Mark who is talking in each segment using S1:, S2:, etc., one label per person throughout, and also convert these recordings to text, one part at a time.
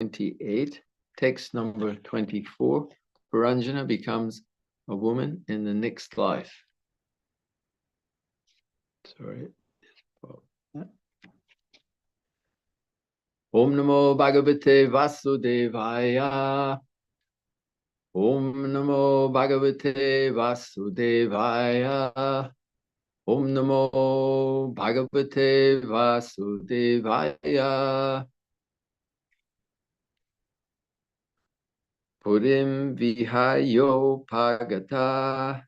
S1: 28, text number 24. Paranjana becomes a woman in the next life. Sorry. Om Namo Bhagavate Vasudevaya. Om Namo Bhagavate Vasudevaya. Om Namo Bhagavate Vasudevaya. Purim Vihayo Pagata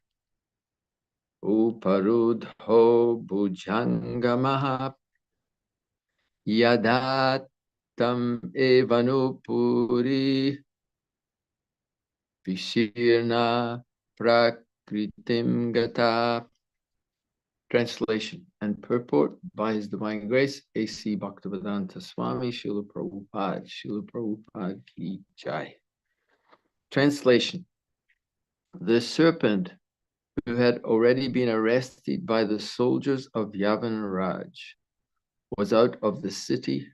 S1: Uparudho Bhujangamaha Yadat Tam Evanupuri Vishirna Prakritim Gata. Translation and purport by His Divine Grace, A.C. Bhaktivedanta Swami, Srila Prabhupada Ki Jai. Translation. The serpent who had already been arrested by the soldiers of Yavanraj was out of the city,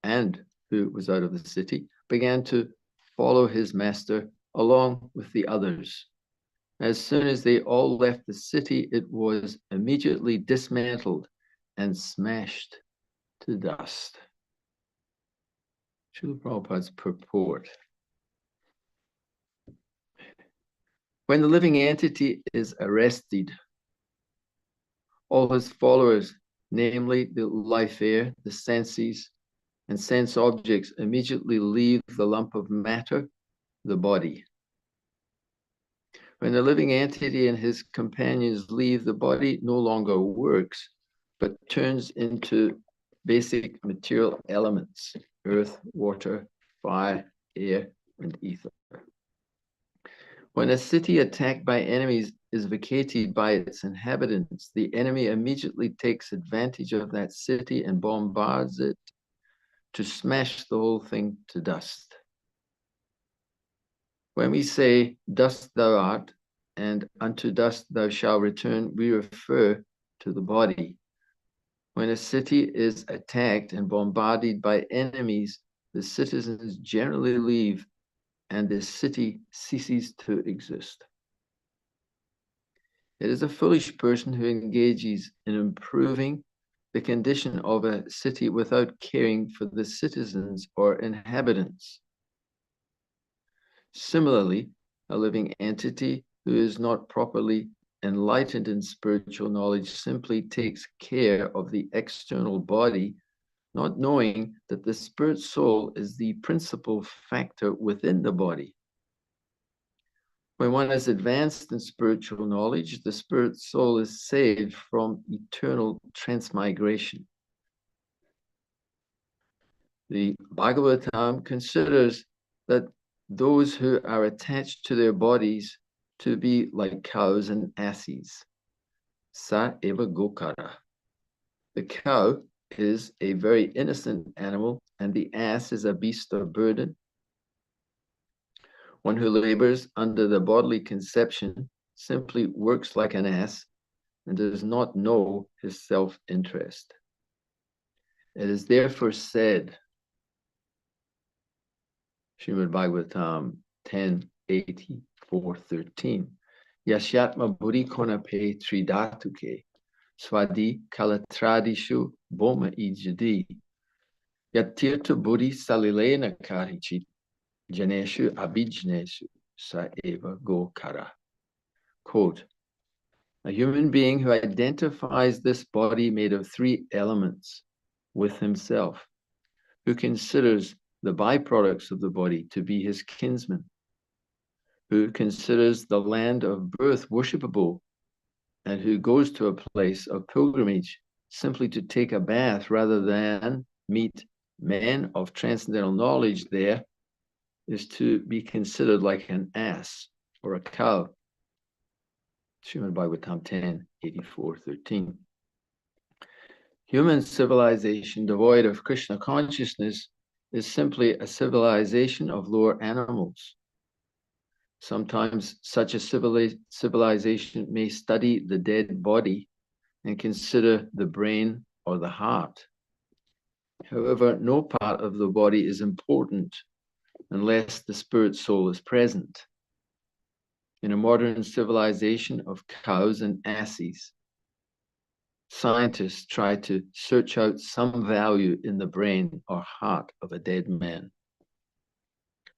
S1: and who was out of the city began to follow his master along with the others. As soon as they all left the city, it was immediately dismantled and smashed to dust. Srila Prabhupada's purport. When the living entity is arrested, all his followers, namely the life air, the senses, and sense objects, immediately leave the lump of matter, the body. When the living entity and his companions leave, the body no longer works, but turns into basic material elements: earth, water, fire, air, and ether. When a city attacked by enemies is vacated by its inhabitants, the enemy immediately takes advantage of that city and bombards it to smash the whole thing to dust. When we say, dust thou art, and unto dust thou shalt return, we refer to the body. When a city is attacked and bombarded by enemies, the citizens generally leave and the city ceases to exist. It is a foolish person who engages in improving the condition of a city without caring for the citizens or inhabitants. Similarly, a living entity who is not properly enlightened in spiritual knowledge simply takes care of the external body, not knowing that the spirit soul is the principal factor within the body. When one is advanced in spiritual knowledge, the spirit soul is saved from eternal transmigration. The Bhagavatam considers that those who are attached to their bodies to be like cows and asses. Sa eva gokara. The cow is a very innocent animal, and the ass is a beast of burden. One who labors under the bodily conception simply works like an ass and does not know his self-interest. It is therefore said, Srimad Bhagavatam 10:84-13, Yashyatma buddhi konape tridatuke, swadi kalatradishu boma ijadi, yatirta buddhi salilena karichit, janeshu abhijneshu sa eva gokara. Quote, a human being who identifies this body made of three elements with himself, who considers the byproducts of the body to be his kinsmen, who considers the land of birth worshipable, and who goes to a place of pilgrimage simply to take a bath rather than meet men of transcendental knowledge there, is to be considered like an ass or a cow. Srimad Bhagavatam 10:84-13. Human civilization devoid of Krishna consciousness is simply a civilization of lower animals. Sometimes such a civilization may study the dead body and consider the brain or the heart. However, no part of the body is important unless the spirit soul is present. In a modern civilization of cows and asses, scientists try to search out some value in the brain or heart of a dead man.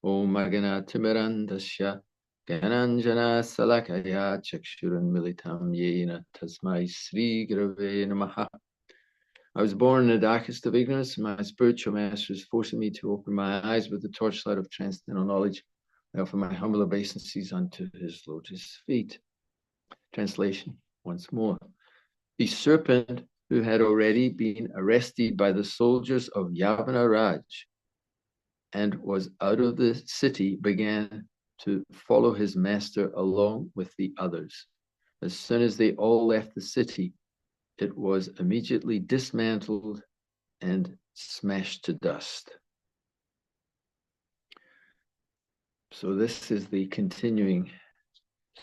S1: Om Magana Timirandasya Gananjana Salakaya Chakshuran Militam Yena Tasmai Sri Grave Namaha. I was born in the darkest of ignorance, and my spiritual master is forcing me to open my eyes with the torchlight of transcendental knowledge. I offer my humble obeisances unto his lotus feet. Translation once more. The serpent who had already been arrested by the soldiers of Yavana Raj and was out of the city began to follow his master along with the others. As soon as they all left the city, it was immediately dismantled and smashed to dust. So this is the continuing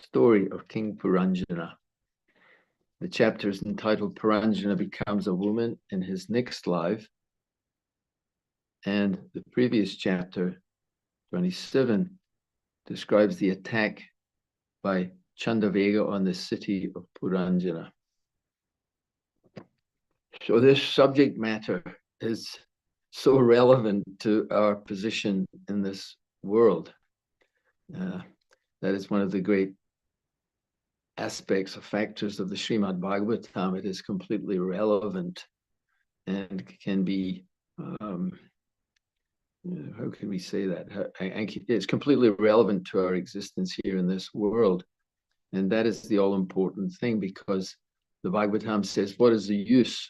S1: story of King Puranjana. The chapter is entitled Puranjana Becomes a Woman in His Next Life. And the previous chapter, 27, describes the attack by Chandavega on the city of Puranjana. So this subject matter is so relevant to our position in this world. That is one of the great aspects or factors of the Srimad Bhagavatam. It is completely relevant and can be, how can we say that? It's completely relevant to our existence here in this world. And that is the all-important thing, because the Bhagavatam says, what is the use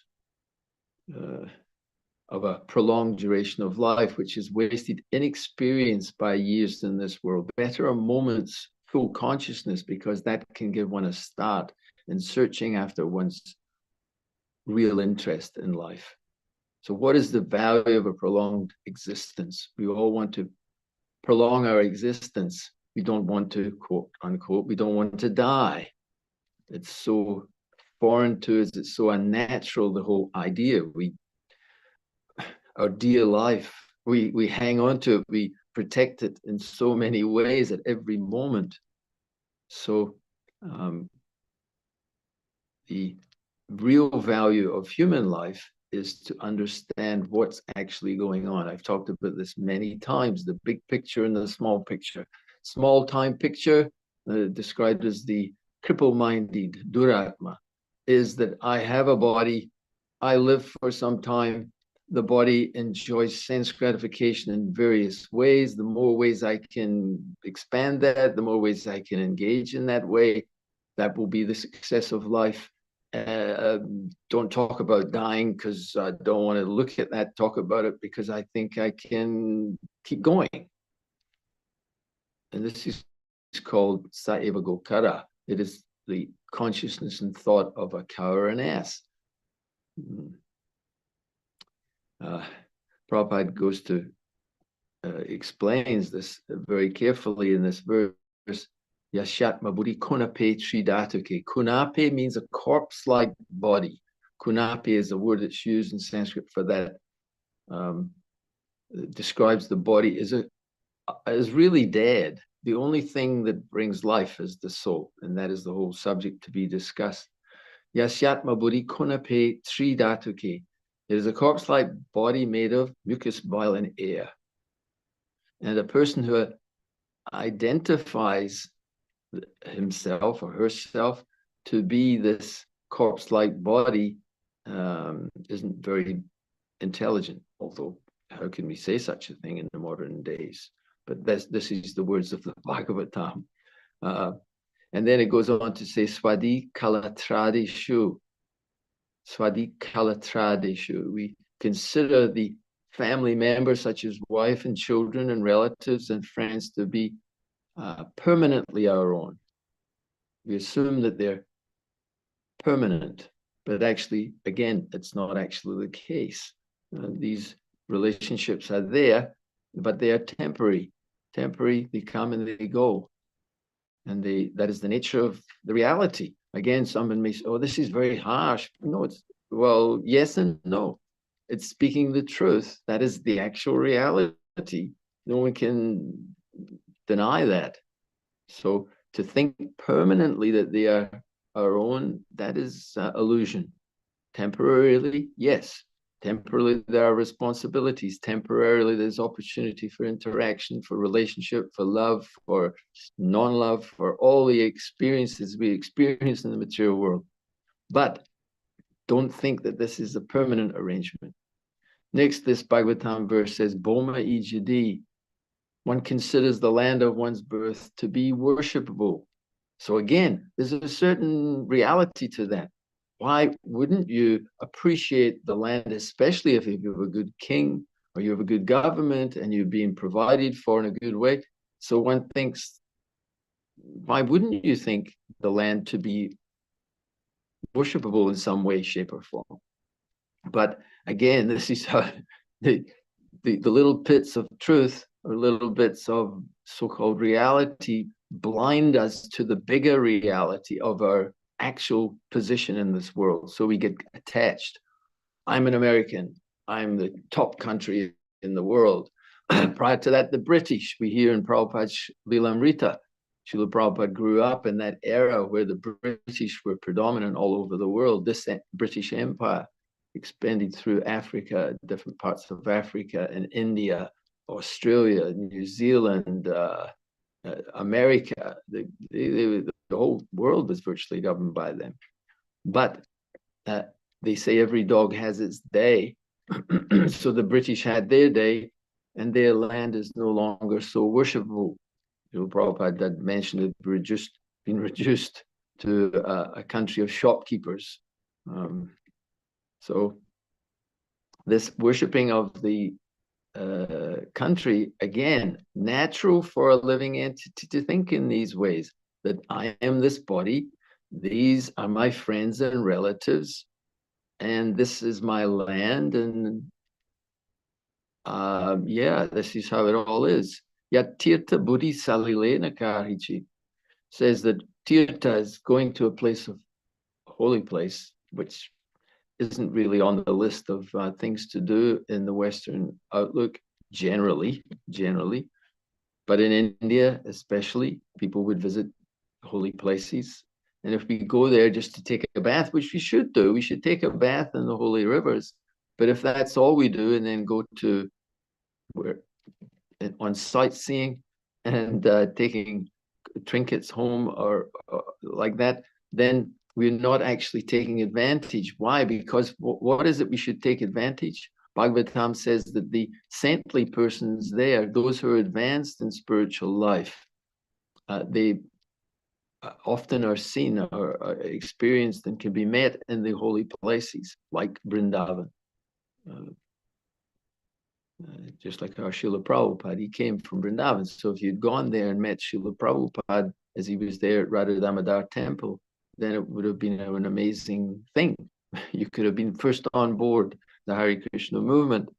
S1: of a prolonged duration of life, which is wasted inexperienced by years in this world? Better a moment's full consciousness, because that can give one a start in searching after one's real interest in life. So what is the value of a prolonged existence? We all want to prolong our existence. We don't want to, quote unquote, we don't want to die. It's so foreign to us, it's so unnatural, the whole idea. Our dear life, we hang on to it, we protect it in so many ways at every moment. So the real value of human life is to understand what's actually going on. I've talked about this many times, the big picture and the small picture. Small time picture, described as the cripple-minded Duratma, is that I have a body, I live for some time, the body enjoys sense gratification in various ways. The more ways I can expand that, the more ways I can engage in that way, that will be the success of life. Don't talk about dying because I don't want to look at that, talk about it because I think I can keep going. And this is called Saeva Gokara. It is the consciousness and thought of a cow or an ass. Prabhupada goes to explains this very carefully in this verse. Yashatma Buddhi Kunape Tridatuke. Kunape means a corpse-like body. Kunape is a word that's used in Sanskrit for that. It describes the body as really dead. The only thing that brings life is the soul, and that is the whole subject to be discussed. Yasyatma Buddhi Kunape Tridatuke. It is a corpse-like body made of mucus, bile, and air. And a person who identifies himself or herself to be this corpse-like body isn't very intelligent, although how can we say such a thing in the modern days? But this is the words of the Bhagavatam. And then it goes on to say, Swadi Kalatradishu. Swadi Kalatradishu. We consider the family members, such as wife and children and relatives and friends, to be permanently our own. We assume that they're permanent, but actually, again, it's not actually the case. These relationships are there, but they are temporary. Temporary, they come and they go. And that is the nature of the reality. Again, someone may say, oh, this is very harsh. No, well, yes and no. It's speaking the truth. That is the actual reality. No one can deny that. So to think permanently that they are our own, that is illusion. Temporarily, yes. Temporarily, there are responsibilities. Temporarily, there's opportunity for interaction, for relationship, for love, for non-love, for all the experiences we experience in the material world. But don't think that this is a permanent arrangement. Next, this Bhagavatam verse says, Boma ijadi. One considers the land of one's birth to be worshipable. So again, there's a certain reality to that. Why wouldn't you appreciate the land, especially if you have a good king or you have a good government and you're being provided for in a good way? So one thinks, why wouldn't you think the land to be worshipable in some way, shape, or form? But again, this is how the little bits of truth or little bits of so-called reality blind us to the bigger reality of our actual position in this world. So we get attached. I'm an American. I'm the top country in the world. Prior to that, the British. We hear in Prabhupada's Lilamrita, Srila Prabhupada grew up in that era where the British were predominant all over the world. This British Empire expanded through Africa, different parts of Africa and India, Australia, New Zealand, America. The whole world was virtually governed by them. But they say every dog has its day. So the British had their day, and their land is no longer so worshipable. Prabhupada had mentioned it been reduced to a country of shopkeepers. So this worshipping of the country, again, natural for a living entity to think in these ways, that I am this body, these are my friends and relatives, and this is my land, and yeah, this is how it all is. Yat tirtha buddhi salilena karichi says that tirtha is going to a place of holy place, which isn't really on the list of things to do in the Western outlook generally. But in India, especially, people would visit holy places. And if we go there just to take a bath, which we should do, we should take a bath in the holy rivers. But if that's all we do and then go to where on sightseeing and taking trinkets home or like that, then we're not actually taking advantage. Why? Because what is it we should take advantage? Bhagavatam says that the saintly persons there, those who are advanced in spiritual life, they often are seen or are experienced and can be met in the holy places like Vrindavan. Just like our Srila Prabhupada, he came from Vrindavan. So if you'd gone there and met Srila Prabhupada as he was there at Radha Damodar Temple, then it would have been an amazing thing. You could have been first on board the Hare Krishna movement.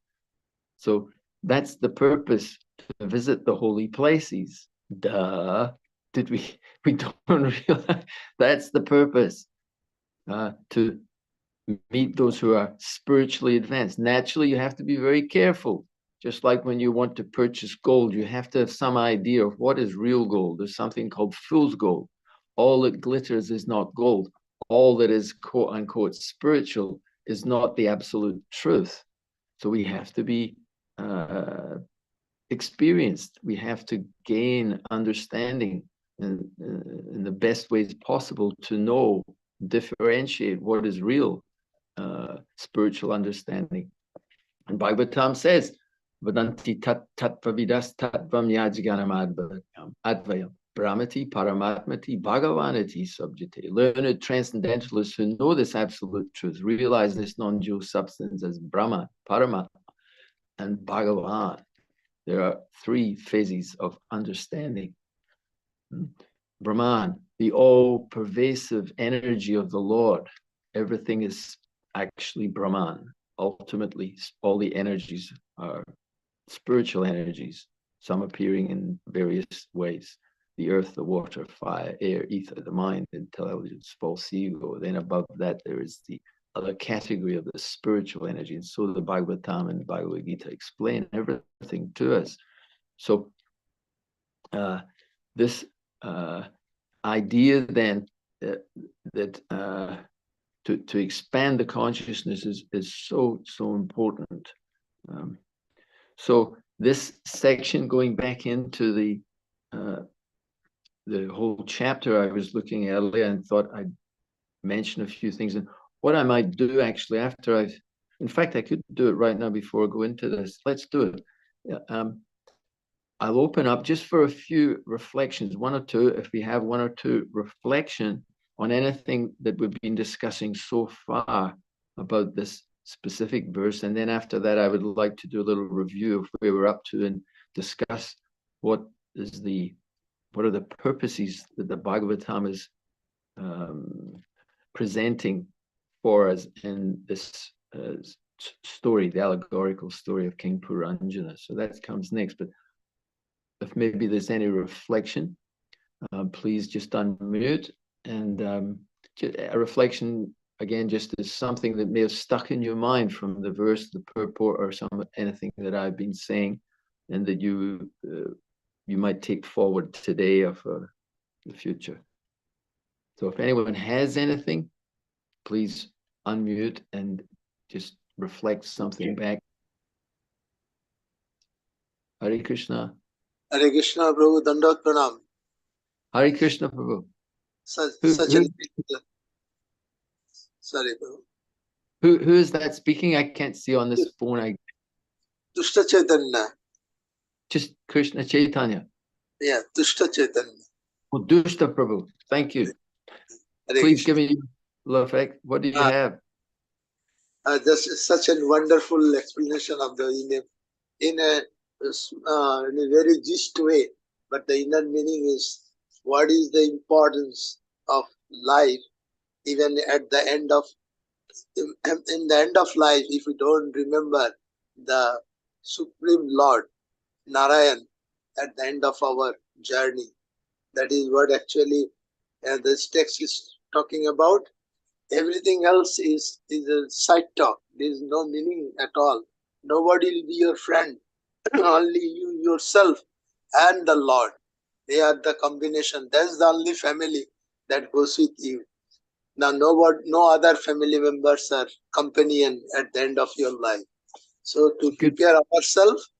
S1: So that's the purpose, to visit the holy places. Duh. Did we don't realize that's the purpose, to meet those who are spiritually advanced. Naturally, you have to be very careful. Just like when you want to purchase gold, you have to have some idea of what is real gold. There's something called fool's gold. All that glitters is not gold. All that is quote unquote spiritual is not the absolute truth. So we have to be experienced. We have to gain understanding in the best ways possible to know, differentiate what is real spiritual understanding. And Bhagavatam says, Vadanti tat tatvavidas tatvam yajganam advayam brahmati paramatmati bhagavanati subjite. Learned transcendentalists who know this absolute truth, realize this non-dual substance as Brahma, Paramatma, and Bhagavan. There are three phases of understanding. Brahman, the all-pervasive energy of the Lord. Everything is actually Brahman. Ultimately, all the energies are spiritual energies, some appearing in various ways. The earth, the water, fire, air, ether, the mind, intelligence, false ego. Then above that, there is the other category of the spiritual energy. And so the Bhagavatam and the Bhagavad Gita explain everything to us. So this idea then that to expand the consciousness is so important. So this section, going back into the whole chapter, I was looking at earlier and thought I'd mention a few things. And what I might do actually after in fact, I could do it right now before I go into this. Let's do it. I'll open up just for a few reflections, one or two, if we have one or two reflection on anything that we've been discussing so far about this specific verse. And then after that, I would like to do a little review of where we're up to and discuss what are the purposes that the Bhagavatam is presenting for us in this story, the allegorical story of King Puranjana. So that comes next. But if maybe there's any reflection, please just unmute. And a reflection, again, just as something that may have stuck in your mind from the verse, the purport, or anything that I've been saying, and that you might take forward today or for the future. So if anyone has anything, please unmute and just reflect something back. Hare Krishna.
S2: Hare Krishna, Prabhu, Dandavat Pranam.
S1: Hare Krishna, Prabhu. Sorry,
S2: Prabhu.
S1: Who is that speaking? I can't see on this phone.
S2: Dushta Chaitanya.
S1: Just Krishna Chaitanya.
S2: Yeah, Dushta Chaitanya.
S1: Oh, Dushta Prabhu. Thank you. Please give me love. What do you have?
S2: Just such a wonderful explanation of the name in a very gist way, but the inner meaning is what is the importance of life, even at the end of in the end of life, if we don't remember the Supreme Lord Narayan at the end of our journey. That is what actually this text is talking about. Everything else is a side talk. There is no meaning at all. Nobody will be your friend. Only you yourself and the Lord. They are the combination. That's the only family that goes with you. Now, no other family members are companion at the end of your life. So to prepare ourselves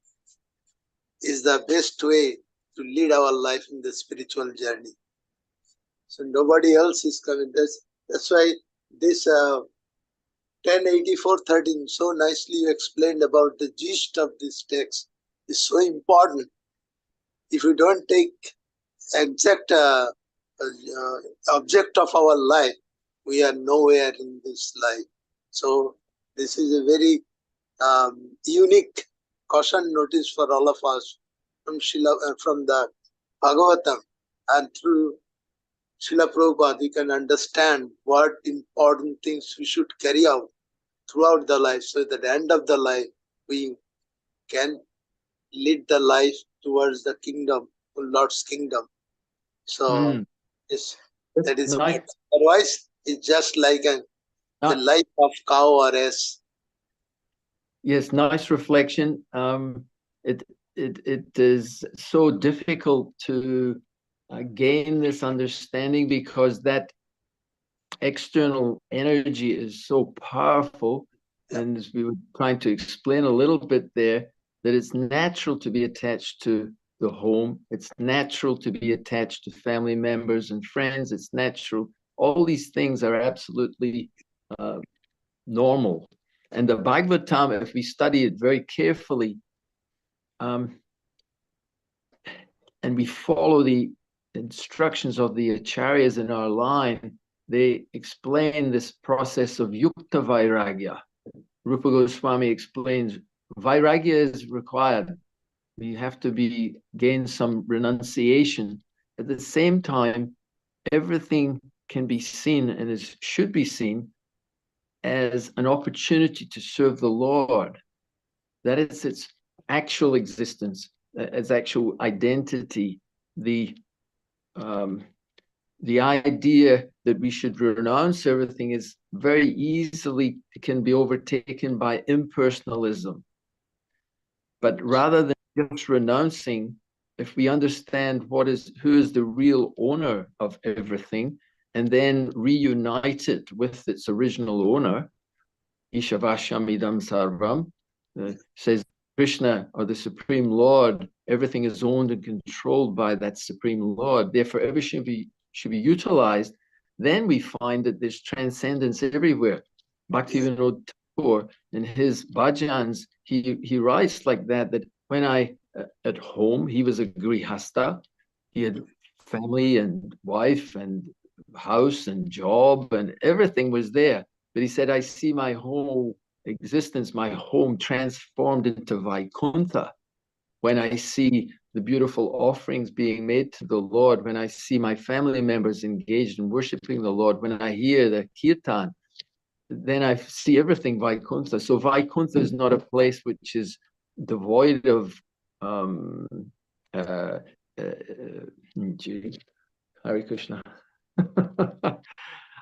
S2: is the best way to lead our life in the spiritual journey. So nobody else is coming. That's why this 1084:13 so nicely you explained about the gist of this text is so important. If we don't take exact object of our life, we are nowhere in this life. So this is a very unique caution notice for all of us from the Bhagavatam, and through Srila Prabhupada we can understand what important things we should carry out throughout the life, so at the end of the life we can lead the life towards the kingdom, Lord's kingdom. So that is nice. Otherwise it's just like the life of cow or ass.
S1: Yes, nice reflection. It is so difficult to gain this understanding because that external energy is so powerful. And as we were trying to explain a little bit there, that it's natural to be attached to the home. It's natural to be attached to family members and friends. It's natural. All these things are absolutely normal. And the Bhagavatam, if we study it very carefully, and we follow the instructions of the acharyas in our line, they explain this process of yukta vairagya. Rupa Goswami explains vairagya is required. You have to gain some renunciation. At the same time, everything can be seen and should be seen as an opportunity to serve the Lord. That is its actual existence, its actual identity. The idea that we should renounce everything is very easily can be overtaken by impersonalism. But rather than just renouncing, if we understand who is the real owner of everything, and then reunite it with its original owner, Ishavashamidam Sarvam, says Krishna, or the Supreme Lord, everything is owned and controlled by that Supreme Lord. Therefore, everything should be utilized. Then we find that there's transcendence everywhere. Bhaktivinoda Thakur, in his bhajans, he writes like that when at home, he was a grihasta, he had family and wife and house and job and everything was there. But he said, I see my whole existence, my home transformed into Vaikuntha when I see the beautiful offerings being made to the Lord, when I see my family members engaged in worshiping the Lord, when I hear the kirtan, then I see everything Vaikuntha. So Vaikuntha is not a place which is devoid of Hare Krishna.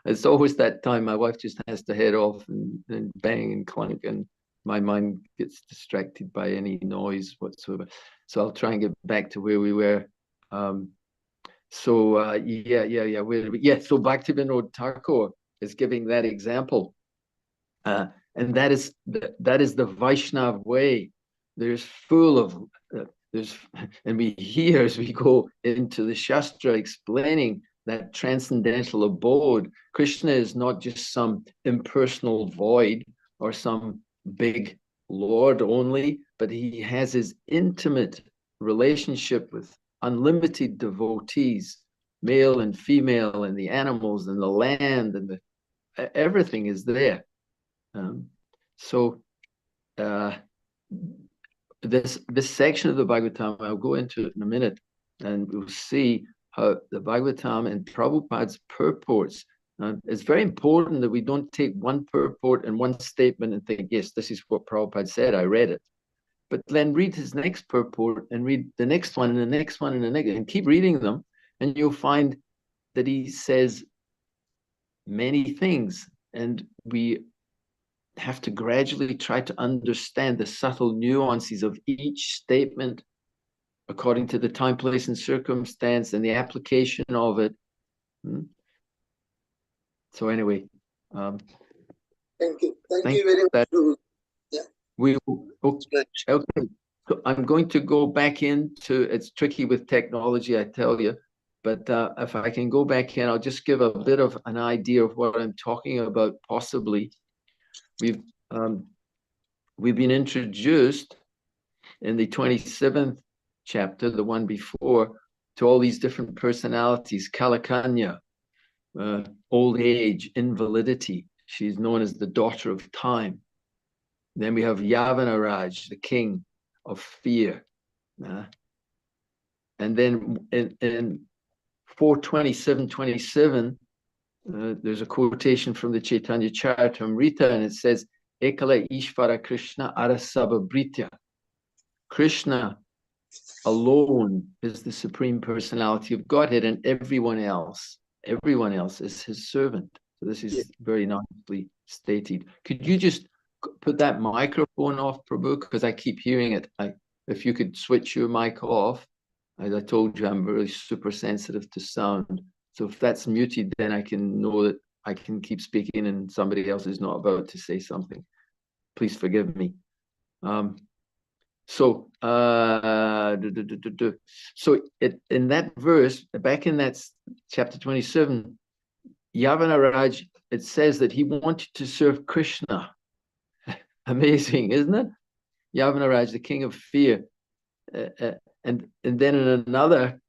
S1: It's always that time. My wife just has to head off and bang and clunk, and my mind gets distracted by any noise whatsoever. So I'll try and get back to where we were. Yeah. So Bhaktivinoda Thakur is giving that example, and that is the Vaishnav way. There's full of and we hear as we go into the Shastra explaining that transcendental abode. Krishna is not just some impersonal void or some big Lord only, but he has his intimate relationship with unlimited devotees, male and female, and the animals and the land, and everything is there. This section of the Bhagavatam, I'll go into it in a minute, and we'll see how the Bhagavatam and Prabhupada's purports. It's very important that we don't take one purport and one statement and think, yes, this is what Prabhupada said, I read it. But then read his next purport and read the next one and the next one and the next, and keep reading them, and you'll find that he says many things, and we have to gradually try to understand the subtle nuances of each statement according to the time, place, and circumstance and the application of it. So anyway,
S2: thank you very much. Yeah.
S1: Okay. So I'm going to go back into, it's tricky with technology, I tell you, but if I can go back in, I'll just give a bit of an idea of what I'm talking about, possibly. We've been introduced in the 27th chapter, the one before, to all these different personalities. Kalakanya, old age, invalidity. She's known as the daughter of time. Then we have Yavanaraj, the king of fear. And then in 427:27, there's a quotation from the Chaitanya Charitamrita, and it says, Ekala Ishvara Krishna Arasaba Britya. Krishna alone is the Supreme Personality of Godhead, and everyone else is his servant. So this is very nicely stated. Could you just put that microphone off, Prabhu? Because I keep hearing it. If you could switch your mic off. As I told you, I'm really super sensitive to sound. So if that's muted, then I can know that I can keep speaking and somebody else is not about to say something. Please forgive me. In that verse, back in that chapter 27, Yavanaraj, it says that he wanted to serve Krishna. Amazing, isn't it? Yavanaraj, the king of fear. And then in another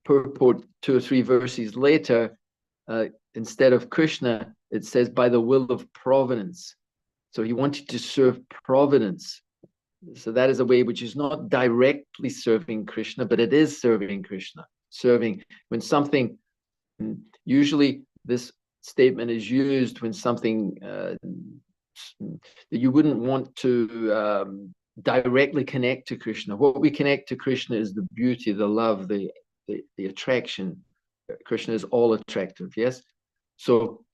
S1: purport, 2 or 3 verses later, instead of Krishna, it says by the will of providence. So he wanted to serve providence. So that is a way which is not directly serving Krishna, but it is serving Krishna. Serving when something, usually this statement is used when something that you wouldn't want to directly connect to Krishna. What we connect to Krishna is the beauty, the love, the attraction. Krishna is all attractive, yes? So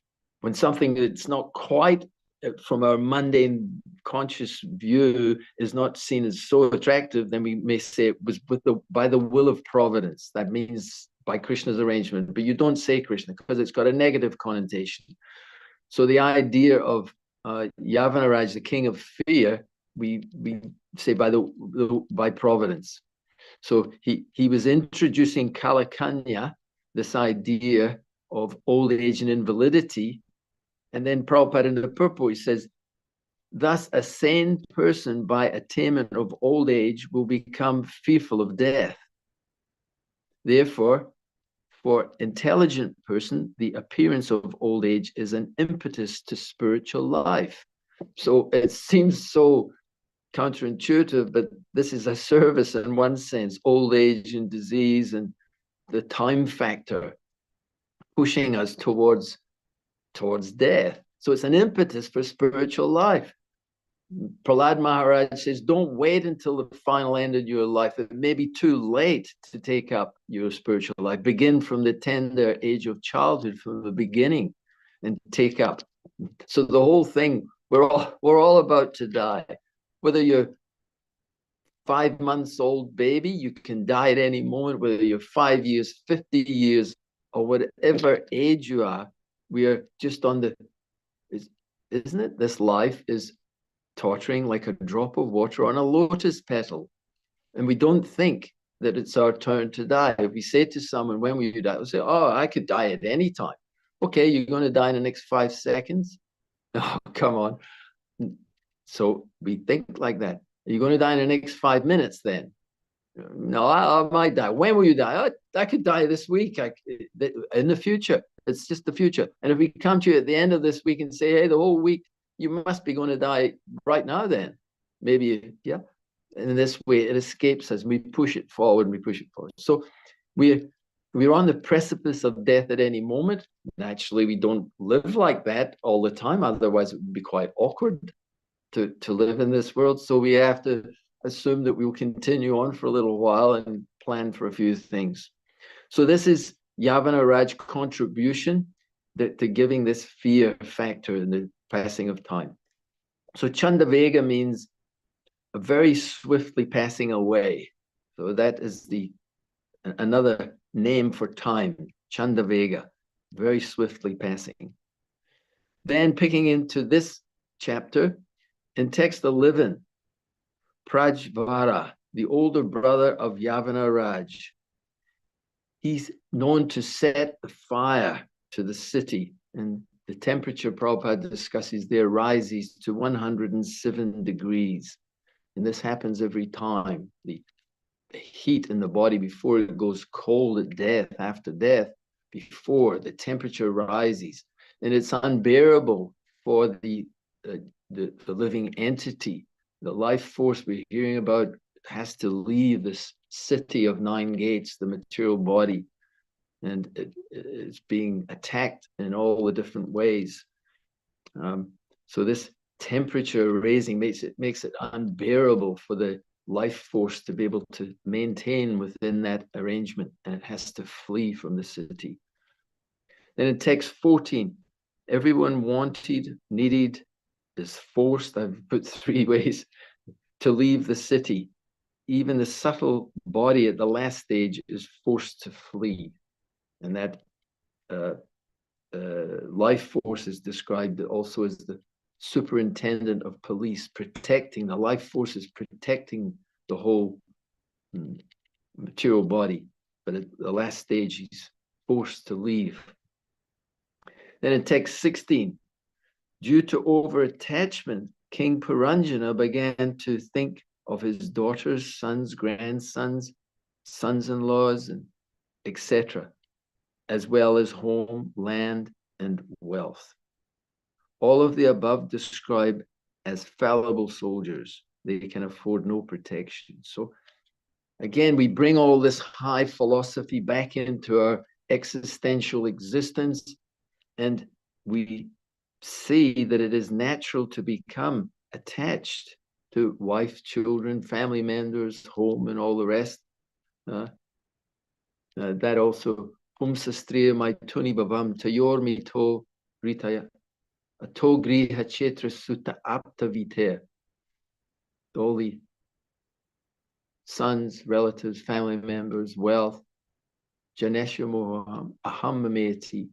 S1: when something that's not quite from our mundane conscious view is not seen as so attractive, then we may say it was by the will of providence. That means by Krishna's arrangement, but you don't say Krishna because it's got a negative connotation. So the idea of Yavanaraj, the king of fear, we say by providence. So he was introducing Kalakanya, this idea of old age and invalidity. And then Prabhupada in the purport, he says, thus a sane person by attainment of old age will become fearful of death. Therefore, for intelligent person, the appearance of old age is an impetus to spiritual life. So it seems so counterintuitive, but this is a service in one sense, old age and disease and the time factor pushing us towards death. So it's an impetus for spiritual life. Prahlad Maharaj says, don't wait until the final end of your life. It may be too late to take up your spiritual life. Begin from the tender age of childhood, from the beginning, and take up. So the whole thing, we're all about to die. Whether you're 5 months old baby, you can die at any moment, whether you're 5 years, 50 years, or whatever age you are, we are just on the, isn't it? This life is tottering like a drop of water on a lotus petal. And we don't think that it's our turn to die. If we say to someone, when will you die? They'll say, oh, I could die at any time. Okay, you're going to die in the next 5 seconds? Oh, come on. So we think like that. Are you going to die in the next 5 minutes then? No, I might die. When will you die? I could die this week. In the future. It's just the future. And if we come to you at the end of this week and say, hey, the whole week, you must be going to die right now then. Maybe, yeah. And in this way, it escapes us. We push it forward and we push it forward. So we're on the precipice of death at any moment. Naturally, we don't live like that all the time. Otherwise, it would be quite awkward to live in this world. So we have to assume that we'll continue on for a little while and plan for a few things. So this is Yavanaraj's contribution to giving this fear factor in the passing of time. So Chandavega means a very swiftly passing away. So that is another name for time, Chandavega, very swiftly passing. Then picking into this chapter, in text 11, Prajvara, the older brother of Yavanaraj, he's known to set the fire to the city, and the temperature Prabhupada discusses there rises to 107 degrees. And this happens every time. The heat in the body before it goes cold at death, after death, before the temperature rises. And it's unbearable for the living entity. The life force we're hearing about has to leave this city of 9 gates, the material body, and it's being attacked in all the different ways. So this temperature raising makes it unbearable for the life force to be able to maintain within that arrangement, and it has to flee from the city. Then in text 14, everyone wanted, needed, is forced, I've put 3 ways, to leave the city. Even the subtle body at the last stage is forced to flee. And that life force is described also as the superintendent of police, protecting the life force, is protecting the whole material body. But at the last stage, he's forced to leave. Then in text 16, due to over-attachment, King Puranjana began to think of his daughters, sons, grandsons, sons-in-laws, and etc., as well as home, land, and wealth. All of the above described as fallible soldiers. They can afford no protection. So again, we bring all this high philosophy back into our existential existence, and we see that it is natural to become attached to wife, children, family members, home, and all the rest. That also, Humsastriya Maituni Bhavam Tayor Mito Ritaya, Ato Griha Chetra Sutta Apta Viter. All the sons, relatives, family members, wealth, Janesha Moham, Ahamameti.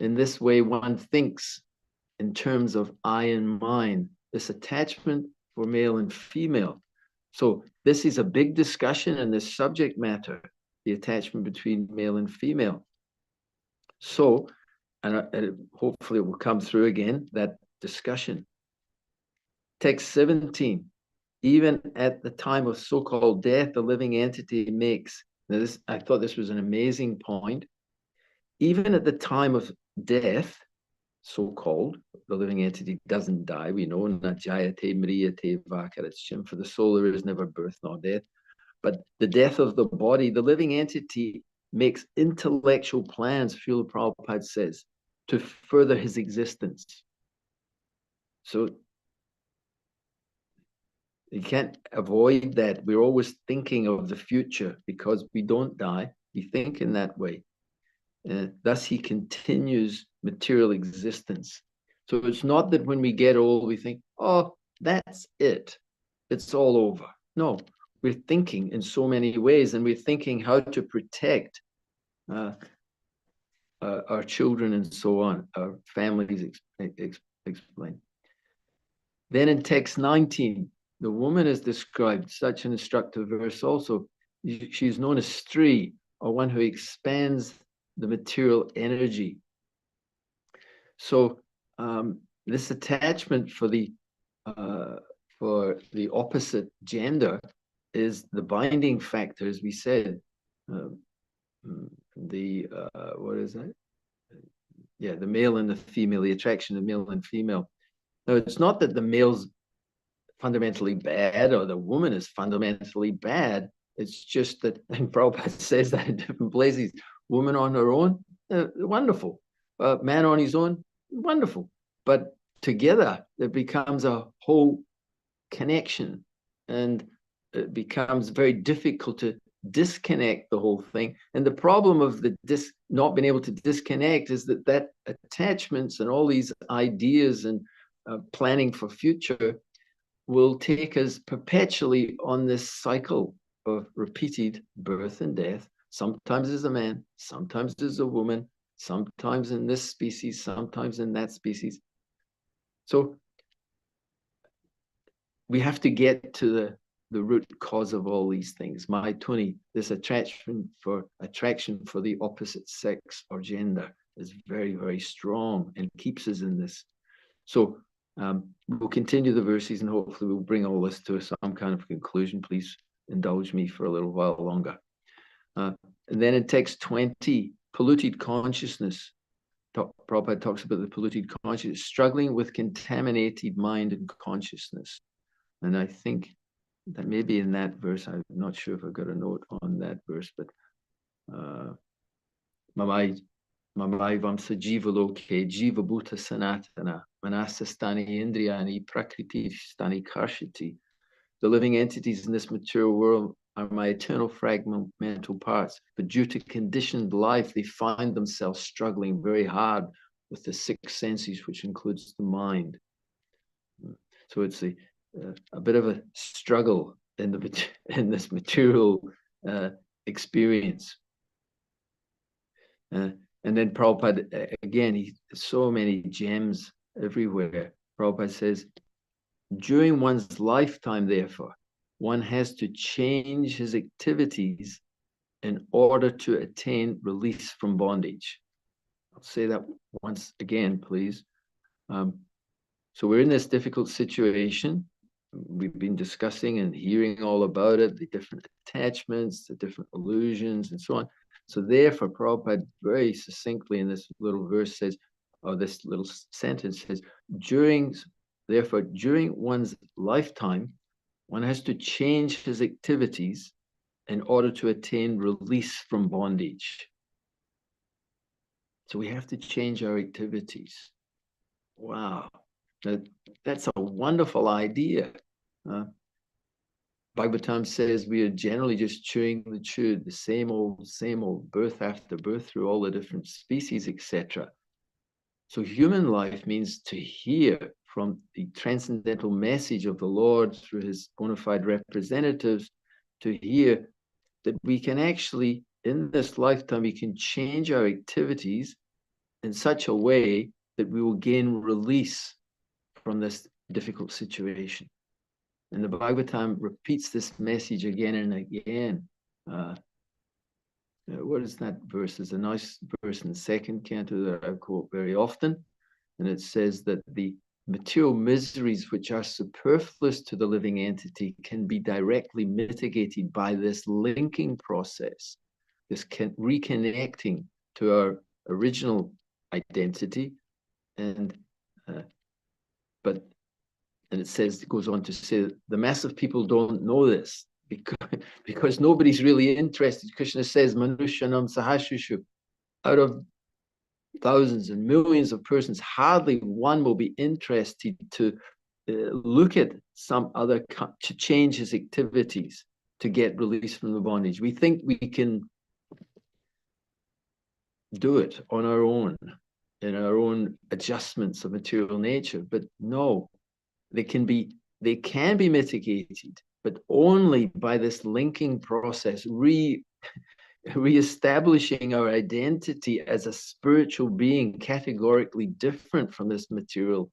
S1: In this way, one thinks in terms of I and mine, this attachment for male and female. So this is a big discussion in this subject matter, the attachment between male and female. So, and hopefully it will come through again, that discussion. Text 17, even at the time of so-called death, the living entity makes, now this, I thought this was an amazing point, even at the time of death, so-called, the living entity doesn't die. We know, na jayate mriyate vakarachim, for the soul there is never birth nor death. But the death of the body, the living entity makes intellectual plans, Srila Prabhupada says, to further his existence. So you can't avoid that. We're always thinking of the future because we don't die. We think in that way. Thus, he continues material existence. So it's not that when we get old, we think, oh, that's it. It's all over. No, we're thinking in so many ways, and we're thinking how to protect our children and so on, our families explain. Then in text 19, the woman is described, such an instructive verse also. She's known as Stri, or one who expands the material energy. So this attachment for the opposite gender is the binding factor, as we said. What is that? Yeah, the male and the female, the attraction of male and female. Now, it's not that the male's fundamentally bad or the woman is fundamentally bad. It's just that, and Prabhupada says that in different places, woman on her own, wonderful. Man on his own, wonderful. But together, it becomes a whole connection, and it becomes very difficult to disconnect the whole thing. And the problem of the not being able to disconnect is that attachments and all these ideas and planning for future will take us perpetually on this cycle of repeated birth and death. Sometimes as a man, sometimes as a woman, sometimes in this species, sometimes in that species. So we have to get to the root cause of all these things. My Tony, this attraction for the opposite sex or gender is very, very strong and keeps us in this. So we'll continue the verses and hopefully we'll bring all this to some kind of conclusion. Please indulge me for a little while longer. And then in text 20, polluted consciousness. Prabhupada talks about the polluted consciousness, struggling with contaminated mind and consciousness. And I think that maybe in that verse, I'm not sure if I've got a note on that verse, but Mamai Vamsa Jiva Loke, Jiva Bhuta Sanatana, Manasastani Indriyani, Prakriti Stani Karshiti. The living entities in this material world are my eternal fragmental parts, but due to conditioned life, they find themselves struggling very hard with the six senses, which includes the mind. So it's a bit of a struggle in this material experience. And then Prabhupada, again, so many gems everywhere. Prabhupada says, during one's lifetime, therefore, one has to change his activities in order to attain release from bondage. I'll say that once again, please. So we're in this difficult situation. We've been discussing and hearing all about it, the different attachments, the different illusions, and so on. So therefore, Prabhupada very succinctly in this little verse says, or this little sentence says, during one's lifetime, one has to change his activities in order to attain release from bondage. So we have to change our activities. Wow. That's a wonderful idea. Bhagavatam says we are generally just chewing the chewed, the same old, birth after birth through all the different species, etc. So human life means to hear from the transcendental message of the Lord through his bona fide representatives, to hear that we can actually, in this lifetime, we can change our activities in such a way that we will gain release from this difficult situation. And the Bhagavatam repeats this message again and again. What is that verse? There's a nice verse in the second canto that I quote very often. And it says that the material miseries which are superfluous to the living entity can be directly mitigated by this linking process, this reconnecting to our original identity. And it says, it goes on to say that the mass of people don't know this because nobody's really interested. Krishna says, Manushanam Sahasrishu, out of thousands and millions of persons, hardly one will be interested to look at some other, to change his activities, to get released from the bondage. We think we can do it on our own, in our own adjustments of material nature, but no, they can be mitigated, but only by this linking process, reestablishing our identity as a spiritual being, categorically different from this material.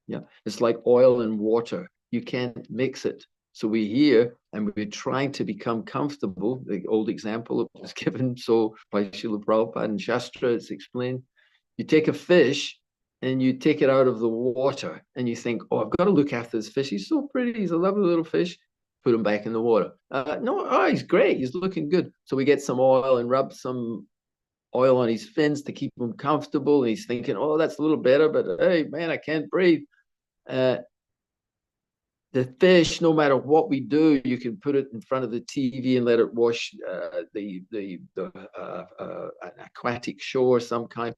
S1: Yeah, it's like oil and water. You can't mix it. So we're here and we're trying to become comfortable. The old example was given so by Srila Prabhupada and Shastra, it's explained. You take a fish and you take it out of the water and you think, oh, I've got to look after this fish. He's so pretty. He's a lovely little fish. Put him back in the water. No, oh, he's great. He's looking good. So we get some oil and rub some oil on his fins to keep him comfortable. And he's thinking, oh, that's a little better, but hey, man, I can't breathe. The fish, no matter what we do, you can put it in front of the TV and let it wash an aquatic shore of some kind.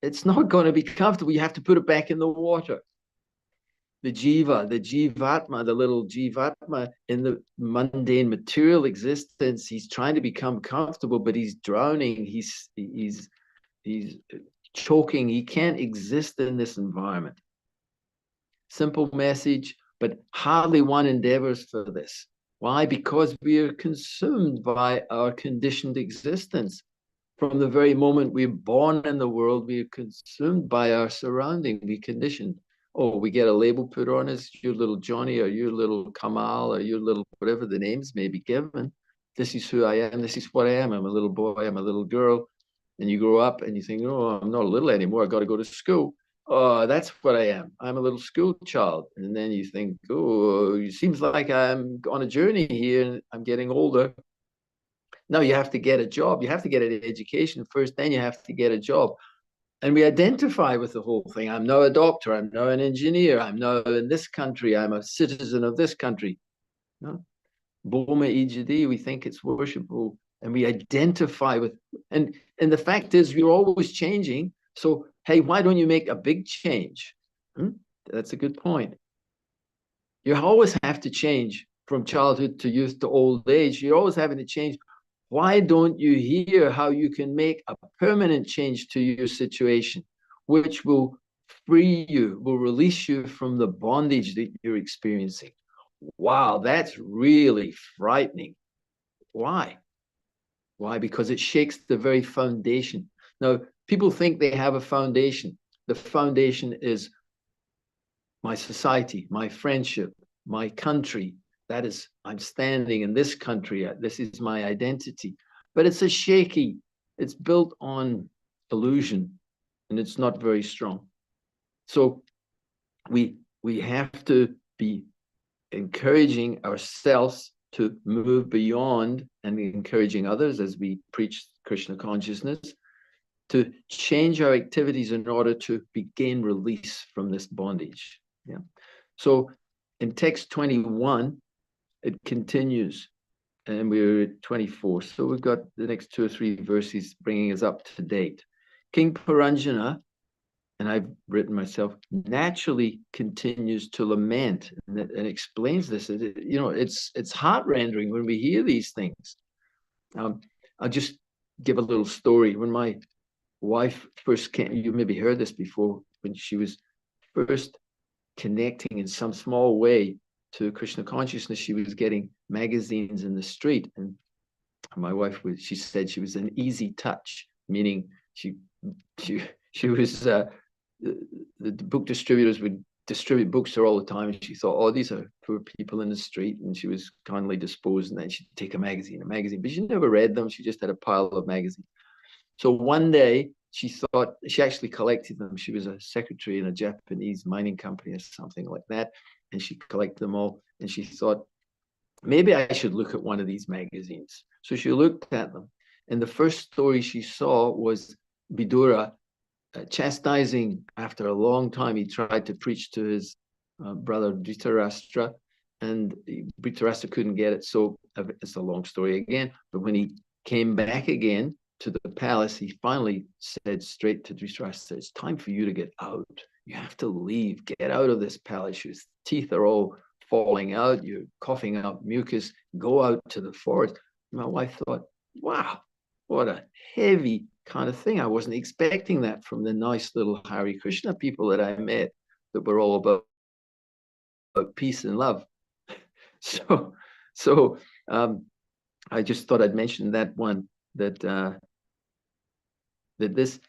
S1: It's not going to be comfortable. You have to put it back in the water. The jiva, the jivatma, the little jivatma in the mundane material existence, he's trying to become comfortable, but he's drowning. He's choking. He can't exist in this environment. Simple message, but hardly one endeavors for this. Why? Because we are consumed by our conditioned existence. From the very moment we're born in the world, we are consumed by our surrounding. We conditioned. Oh, we get a label put on us, your little Johnny or your little Kamal or your little whatever the names may be given. This is who I am. This is what I am. I'm a little boy. I'm a little girl. And you grow up and you think, oh, I'm not a little anymore. I got to go to school. Oh, that's what I am. I'm a little school child. And then you think, oh, it seems like I'm on a journey here and I'm getting older. No, you have to get a job. You have to get an education first, then you have to get a job. And we identify with the whole thing. I'm now a doctor. I'm now an engineer. I'm now in this country. I'm a citizen of this country. No? Boma Ijadi, we think it's worshipful. And we identify with, and the fact is, we're always changing. So, hey, why don't you make a big change? That's a good point. You always have to change from childhood to youth to old age. You're always having to change. Why don't you hear how you can make a permanent change to your situation, which will free you, will release you from the bondage that you're experiencing? Wow, that's really frightening. Why? Why? Because it shakes the very foundation. Now, people think they have a foundation. The foundation is my society, my friendship, my country. That is, I'm standing in this country. This is my identity. But it's a shaky, it's built on illusion, and it's not very strong. So we have to be encouraging ourselves to move beyond and encouraging others as we preach Krishna consciousness, to change our activities in order to gain release from this bondage. Yeah. So in text 21, it continues, and we're at 24. So we've got the next 2 or 3 verses bringing us up to date. King Paranjana, and I've written myself, naturally continues to lament and explains this. You know, it's heart-rending when we hear these things. I'll just give a little story. When my wife first came, you maybe heard this before, when she was first connecting in some small way to Krishna consciousness, she was getting magazines in the street. And my wife she said she was an easy touch, meaning she was, the book distributors would distribute books to her all the time. And she thought, oh, these are poor people in the street. And she was kindly disposed. And then she'd take a magazine, but she never read them. She just had a pile of magazines. So one day she thought, she actually collected them. She was a secretary in a Japanese mining company or something like that. And she collected them all. And she thought, maybe I should look at one of these magazines. So she looked at them. And the first story she saw was Vidura chastising, after a long time, he tried to preach to his brother Dhritarashtra, and Dhritarashtra couldn't get it. So it's a long story again. But when he came back again to the palace, he finally said straight to Dhritarashtra, it's time for you to get out. You have to leave. Get out of this palace. Your teeth are all falling out. You're coughing up mucus. Go out to the forest. My wife thought, wow, what a heavy kind of thing. I wasn't expecting that from the nice little Hare Krishna people that I met that were all about peace and love. So I just thought I'd mention that one, that this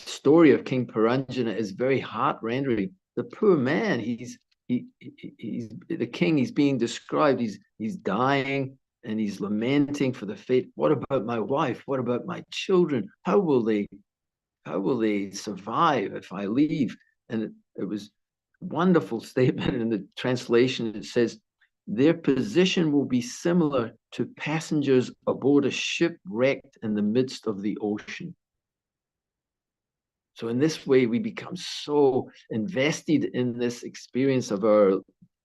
S1: story of King Paranjana is very heart-rending. The poor man, he's the king, he's being described, he's dying, and he's lamenting for the fate. What about my wife? What about my children? How will they survive if I leave? And it was a wonderful statement in the translation. It says, their position will be similar to passengers aboard a ship wrecked in the midst of the ocean. So in this way, we become so invested in this experience of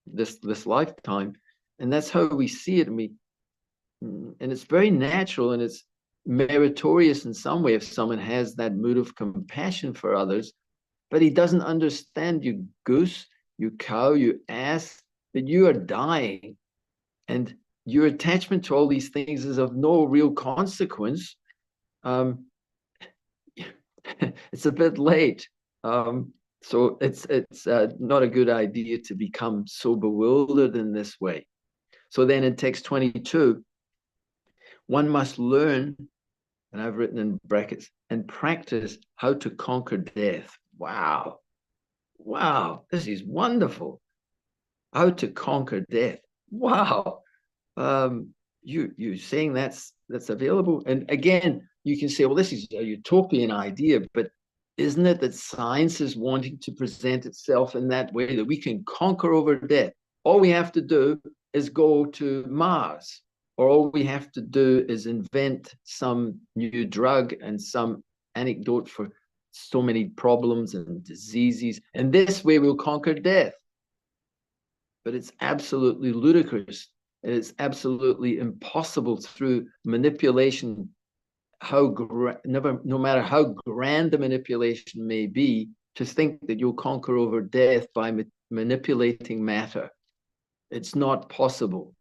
S1: this lifetime, and that's how we see it. And it's very natural, and it's meritorious in some way if someone has that mood of compassion for others. But he doesn't understand, you goose, you cow, you ass, that you are dying, and your attachment to all these things is of no real consequence. It's a bit late. So it's not a good idea to become so bewildered in this way. So then in text 22, one must learn, and I've written in brackets, and practice how to conquer death. Wow. Wow, this is wonderful. How to conquer death. Wow. You saying that's available? And again, you can say, well, this is a utopian idea, but isn't it that science is wanting to present itself in that way, that we can conquer over death? All we have to do is go to Mars, or all we have to do is invent some new drug and some antidote for so many problems and diseases, and this way we'll conquer death. But it's absolutely ludicrous. And it's absolutely impossible through manipulation, no matter how grand the manipulation may be, to think that you'll conquer over death by manipulating matter. It's not possible.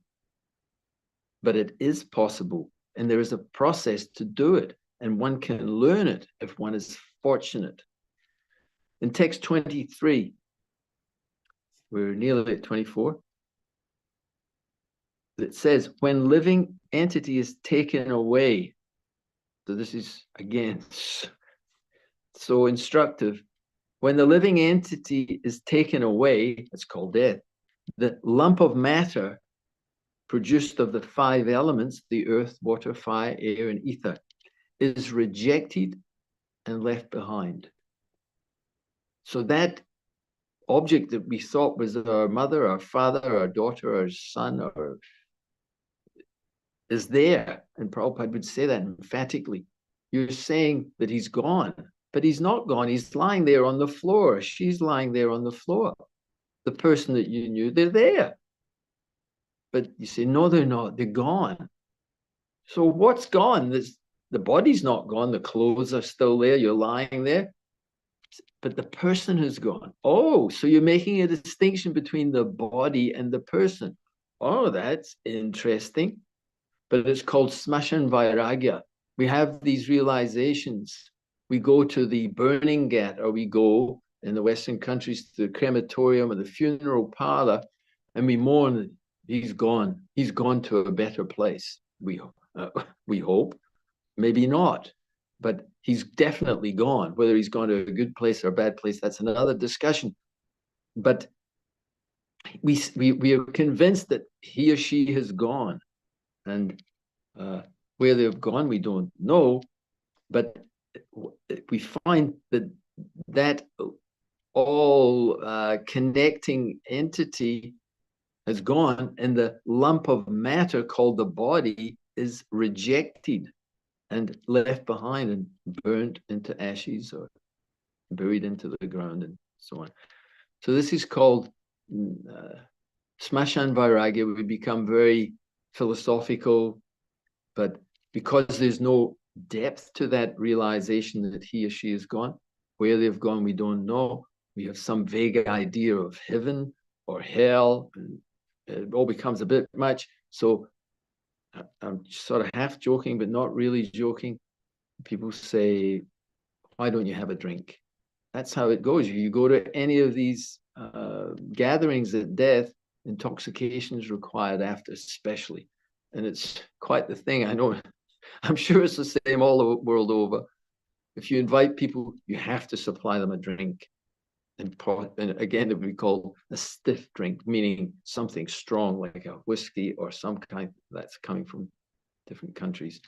S1: But it is possible. And there is a process to do it. And one can learn it if one is fortunate. In text 23, we're nearly at 24. It says, when living entity is taken away. So this is, again, so instructive. When the living entity is taken away, it's called death. The lump of matter produced of the 5 elements, the earth, water, fire, air, and ether, is rejected and left behind. So that object that we thought was our mother, our father, our daughter, our son, is there. And Prabhupada would say that emphatically. You're saying that he's gone, but he's not gone. He's lying there on the floor. She's lying there on the floor. The person that you knew, they're there. But you say, no, they're not. They're gone. So what's gone? The body's not gone. The clothes are still there. You're lying there. But the person has gone. Oh, so you're making a distinction between the body and the person. Oh, that's interesting. But it's called Smashan Vairagya. We have these realizations. We go to the burning ghat, or we go in the Western countries to the crematorium or the funeral parlor, and we mourn, he's gone. He's gone to a better place. We hope, maybe not, but he's definitely gone. Whether he's gone to a good place or a bad place, that's another discussion. But we are convinced that he or she has gone, and where they've gone, we don't know. But we find that all connecting entity has gone, and the lump of matter called the body is rejected and left behind and burnt into ashes or buried into the ground and so on. So this is called Smashan Vairagya. We become very philosophical, but because there's no depth to that realization that he or she is gone, where they've gone, we don't know. We have some vague idea of heaven or hell, and it all becomes a bit much. So I'm sort of half joking, but not really joking. People say, why don't you have a drink? That's how it goes. You go to any of these gatherings at death, intoxication is required after, especially. And it's quite the thing. I know, I'm sure it's the same all the world over. If you invite people, you have to supply them a drink. And again, it would be called a stiff drink, meaning something strong like a whiskey or some kind that's coming from different countries.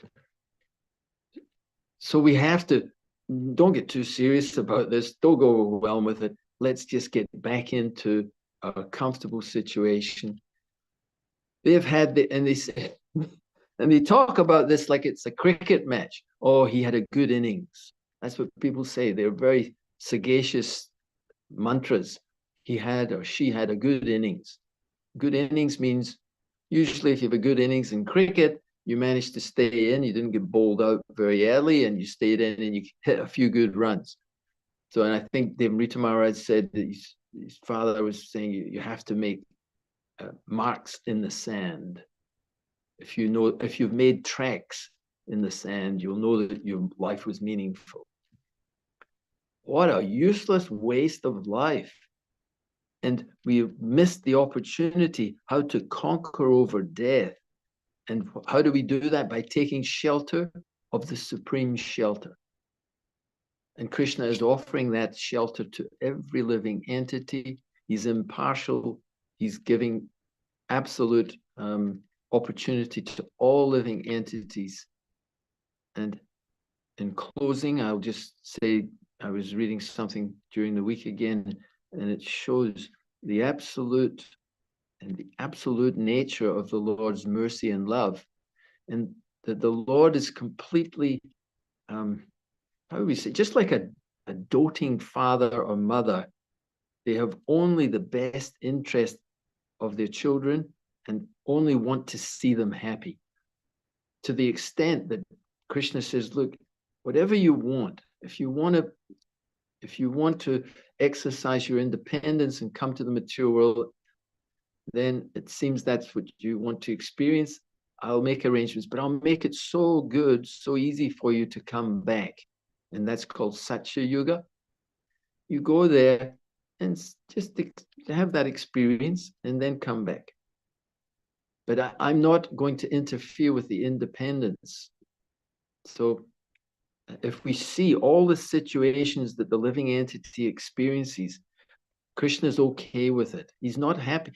S1: So we have to, don't get too serious about this. Don't go overwhelmed with it. Let's just get back into a comfortable situation. They've had and they say, and they talk about this like it's a cricket match. Oh, he had a good innings. That's what people say. They're very sagacious mantras. He had or she had a good innings. Good innings means usually if you have a good innings in cricket, you managed to stay in, you didn't get bowled out very early, and you stayed in and you hit a few good runs. So, and I think Devamrita Maharaj said that his father was saying you have to make marks in the sand. If you've made tracks in the sand, you'll know that your life was meaningful. What a useless waste of life. And we've missed the opportunity how to conquer over death. And how do we do that? By taking shelter of the supreme shelter. And Krishna is offering that shelter to every living entity. He's impartial. He's giving absolute opportunity to all living entities. And in closing, I'll just say, I was reading something during the week again, and it shows the absolute nature of the Lord's mercy and love, and that the Lord is completely, how do we say, just like a doting father or mother. They have only the best interest of their children and only want to see them happy. To the extent that Krishna says, look, whatever you want, if you want to exercise your independence and come to the material world, then it seems that's what you want to experience. I'll make arrangements, but I'll make it so good, so easy for you to come back. And that's called Satya Yuga. You go there and just have that experience and then come back. But I'm not going to interfere with the independence. So if we see all the situations that the living entity experiences, Krishna is okay with it. He's not happy.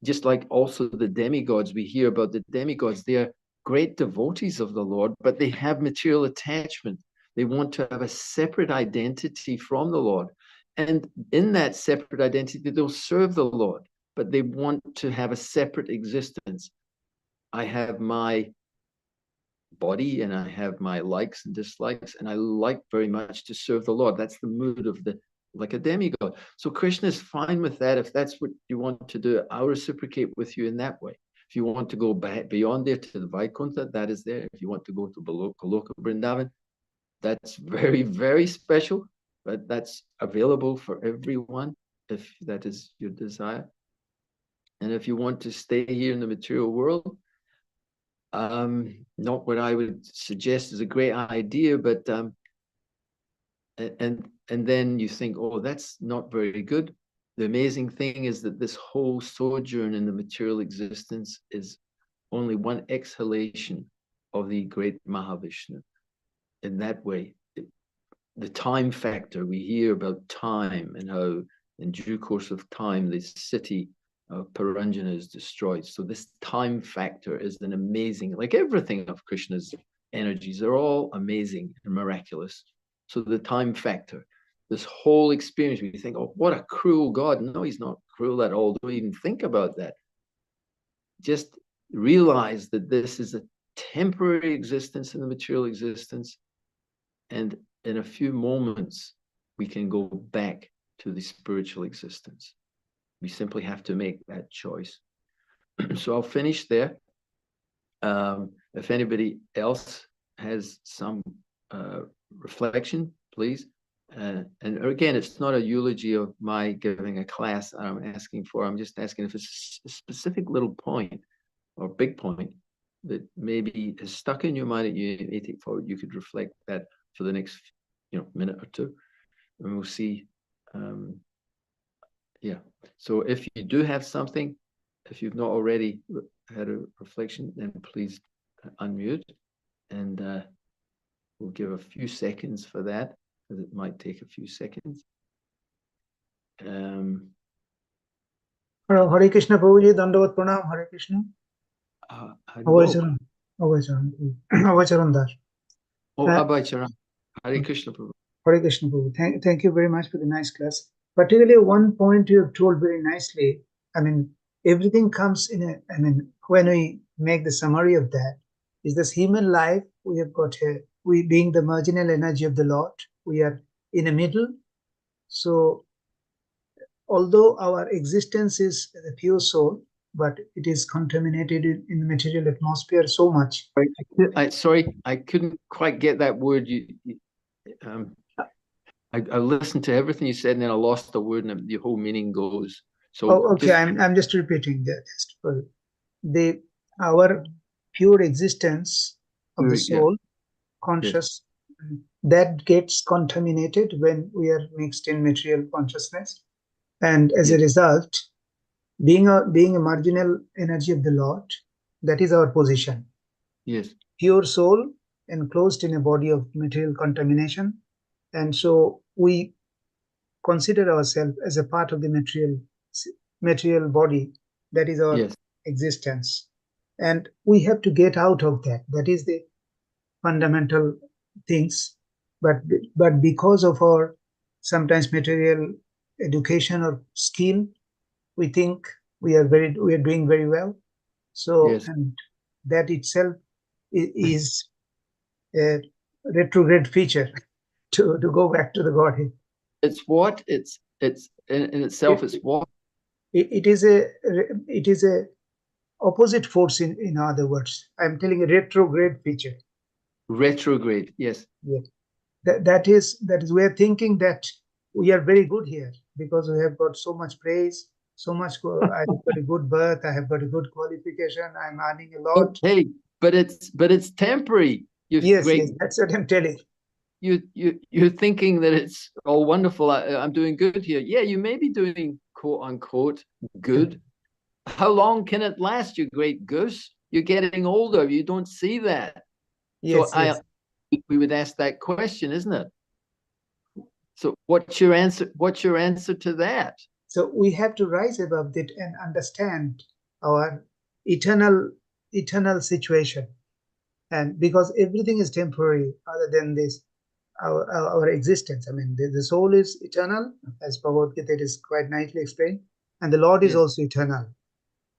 S1: Just like also the demigods, we hear about the demigods, they are great devotees of the Lord, but they have material attachment. They want to have a separate identity from the Lord. And in that separate identity, they'll serve the Lord, but they want to have a separate existence. I have my body and I have my likes and dislikes, and I like very much to serve the Lord. That's the mood of like a demigod. So Krishna is fine with that. If that's what you want to do, I'll reciprocate with you in that way. If you want to go back beyond there to the Vaikuntha, that is there. If you want to go to Goloka Vrindavan, that's very, very special, but that's available for everyone if that is your desire. And if you want to stay here in the material world, not what I would suggest is a great idea, but and then you think, oh, that's not very good. The amazing thing is that this whole sojourn in the material existence is only one exhalation of the great Mahavishnu. In that way, the time factor, we hear about time and how in due course of time, the city of Paranjana is destroyed. So this time factor is an amazing, like everything of Krishna's energies, they're all amazing and miraculous. So the time factor, this whole experience, we think, oh, what a cruel God. No, he's not cruel at all. Don't even think about that. Just realize that this is a temporary existence in the material existence. And in a few moments, we can go back to the spiritual existence. We simply have to make that choice. So I'll finish there. If anybody else has some reflection, please. And again, it's not a eulogy of my giving a class I'm asking for. I'm just asking if it's a specific little point or big point that maybe is stuck in your mind that you may take forward. You could reflect that for the next minute or two, and we'll see. Yeah. So if you do have something, if you've not already had a reflection, then please unmute, and we'll give a few seconds for that, because it might take a few seconds.
S3: Hare Krishna Prabhuji, Dandavat Pranam, Hare Krishna. Abhay Charan Das.
S1: Oh, Abhay Charan. Hare Krishna Prabhu.
S3: Hare Krishna Prabhu. Thank you very much for the nice class. Particularly one point you have told very nicely. I mean, everything comes in a, I mean, when we make the summary of that, is this human life, we have got here, we being the marginal energy of the Lord, we are in the middle. So, although our existence is the pure soul, but it is contaminated in the material atmosphere so much.
S1: Sorry, I couldn't quite get that word. I listened to everything you said, and then I lost the word, and the whole meaning goes. So
S3: okay, I'm just repeating that. Our pure existence of the soul, conscious, that gets contaminated when we are mixed in material consciousness, and as a result, being a marginal energy of the Lord, that is our position.
S1: Yes.
S3: Pure soul enclosed in a body of material contamination, and so we consider ourselves as a part of the material body. That is our existence, and we have to get out of that. That is the fundamental things. But because of our sometimes material education or skill, we think we are doing very well. So and that itself is a retrograde feature to go back to the Godhead.
S1: It's what? It's in itself. It's what?
S3: It is a opposite force. In other words, I'm telling a retrograde feature.
S1: Retrograde, yes.
S3: Yeah. That is we're thinking that we are very good here because we have got so much praise, so much. I have got a good birth. I have got a good qualification. I'm earning a lot.
S1: Hey, but it's temporary.
S3: Yes, that's what I'm telling.
S1: You're thinking that it's all wonderful. I'm doing good here. Yeah, you may be doing quote unquote good. How long can it last, you great goose? You're getting older. You don't see that.
S3: Yes,
S1: so we would ask that question, isn't it? So what's your answer? What's your answer to that?
S3: So we have to rise above it and understand our eternal situation, and because everything is temporary, other than this, our existence. I mean, the soul is eternal, as Bhagavad Gita is quite nicely explained, and the Lord is also eternal.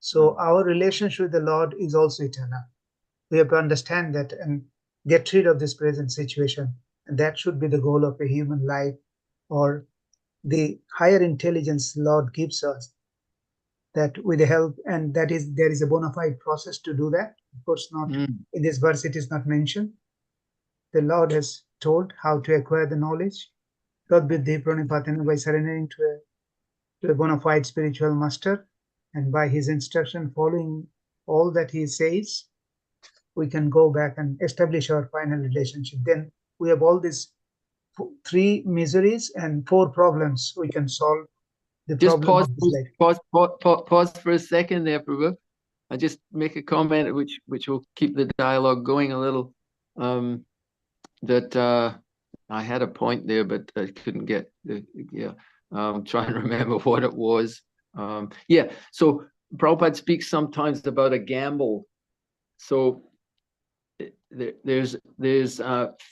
S3: So our relationship with the Lord is also eternal. We have to understand that and get rid of this present situation, and that should be the goal of a human life, or the higher intelligence Lord gives us, that with the help, and there is a bona fide process to do that. Of course, not in this verse, it is not mentioned. The Lord has told how to acquire the knowledge. Tadviddhi pranipatena, by surrendering to a bona fide spiritual master, and by his instruction, following all that he says, we can go back and establish our final relationship. Then we have all these three miseries and four problems, we can solve the
S1: Just
S3: problem of this life.
S1: pause for a second there, Prabhu. I just make a comment which will keep the dialogue going a little. That I had a point there, but I couldn't get the trying to remember what it was. Yeah, so Prabhupada speaks sometimes about a gamble. So there's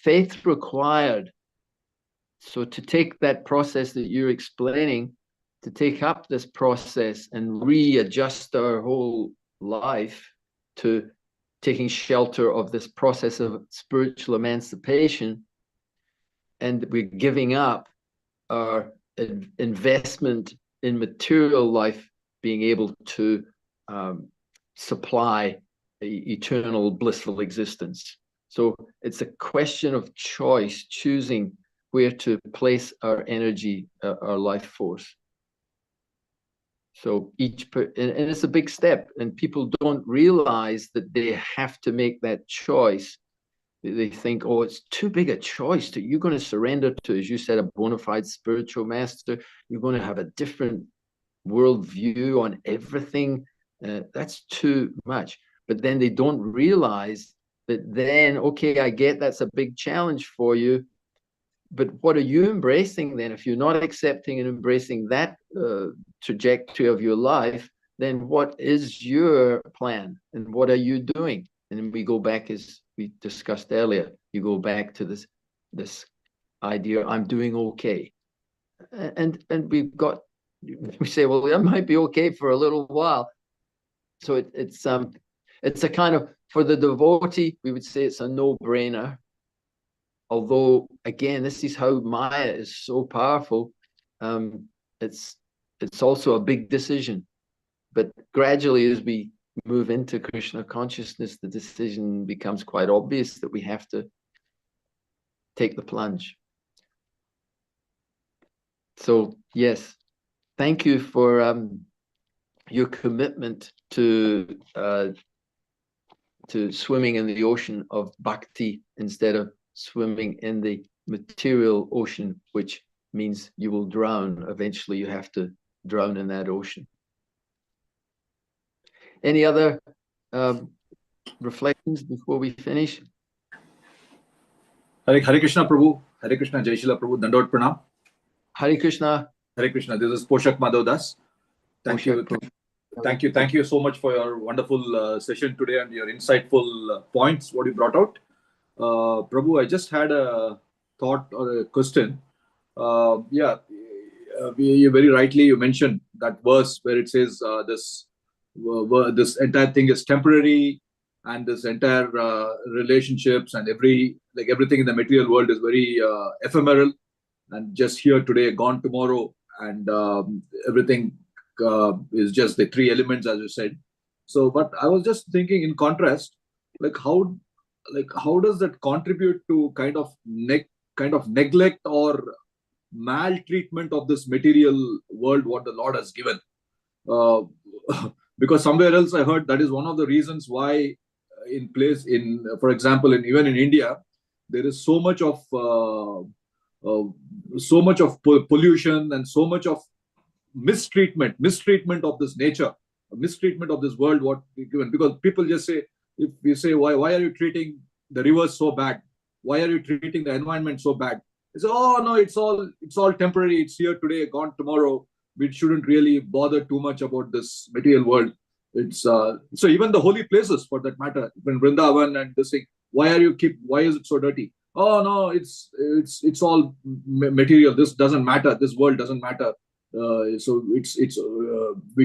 S1: faith required. So to take that process that you're explaining, to take up this process and readjust our whole life to taking shelter of this process of spiritual emancipation, and we're giving up our investment in material life, being able to supply eternal blissful existence. So it's a question of choice, choosing where to place our energy, our life force. So and it's a big step, and people don't realize that they have to make that choice. They think, oh, it's too big a choice that you're going to surrender to, as you said, a bona fide spiritual master. You're going to have a different worldview on everything. That's too much. But then they don't realize that then, okay, I get that's a big challenge for you. But what are you embracing then? If you're not accepting and embracing that trajectory of your life, then what is your plan and what are you doing? And then we go back, as we discussed earlier, you go back to this idea, I'm doing okay. And we say, well, that might be okay for a little while. So it's a kind of, for the devotee, we would say it's a no-brainer. Although, again, this is how Maya is so powerful. It's also a big decision. But gradually, as we move into Krishna consciousness, the decision becomes quite obvious that we have to take the plunge. So, yes, thank you for your commitment to swimming in the ocean of bhakti instead of swimming in the material ocean, which means you will drown. Eventually, you have to drown in that ocean. Any other reflections before we finish?
S4: Hare Krishna, Prabhu. Hare Krishna, Jaya Sila, Prabhu. Dandot Pranam.
S1: Hare Krishna.
S4: Hare Krishna. This is Poshak Madhav Das. Thank you. Thank you so much for your wonderful session today and your insightful points, what you brought out. Prabhu, I just had a thought or a question. You very rightly, you mentioned that verse where it says this entire thing is temporary, and this entire relationships and everything in the material world is very ephemeral, and just here today, gone tomorrow, and everything is just the three elements, as you said. So, but I was just thinking, in contrast, how does that contribute to kind of neglect or maltreatment of this material world what the Lord has given? Because somewhere else I heard that is one of the reasons why for example, even in India, there is so much of pollution and so much of mistreatment of this nature, mistreatment of this world what we given. Because people just say, if you say, why are you treating the rivers so bad? Why are you treating the environment so bad? They say, oh no, it's all temporary. It's here today, gone tomorrow. We shouldn't really bother too much about this material world. It's so even the holy places, for that matter, when Vrindavan and this thing, why is it so dirty? Oh no, it's all material. This doesn't matter. This world doesn't matter. So we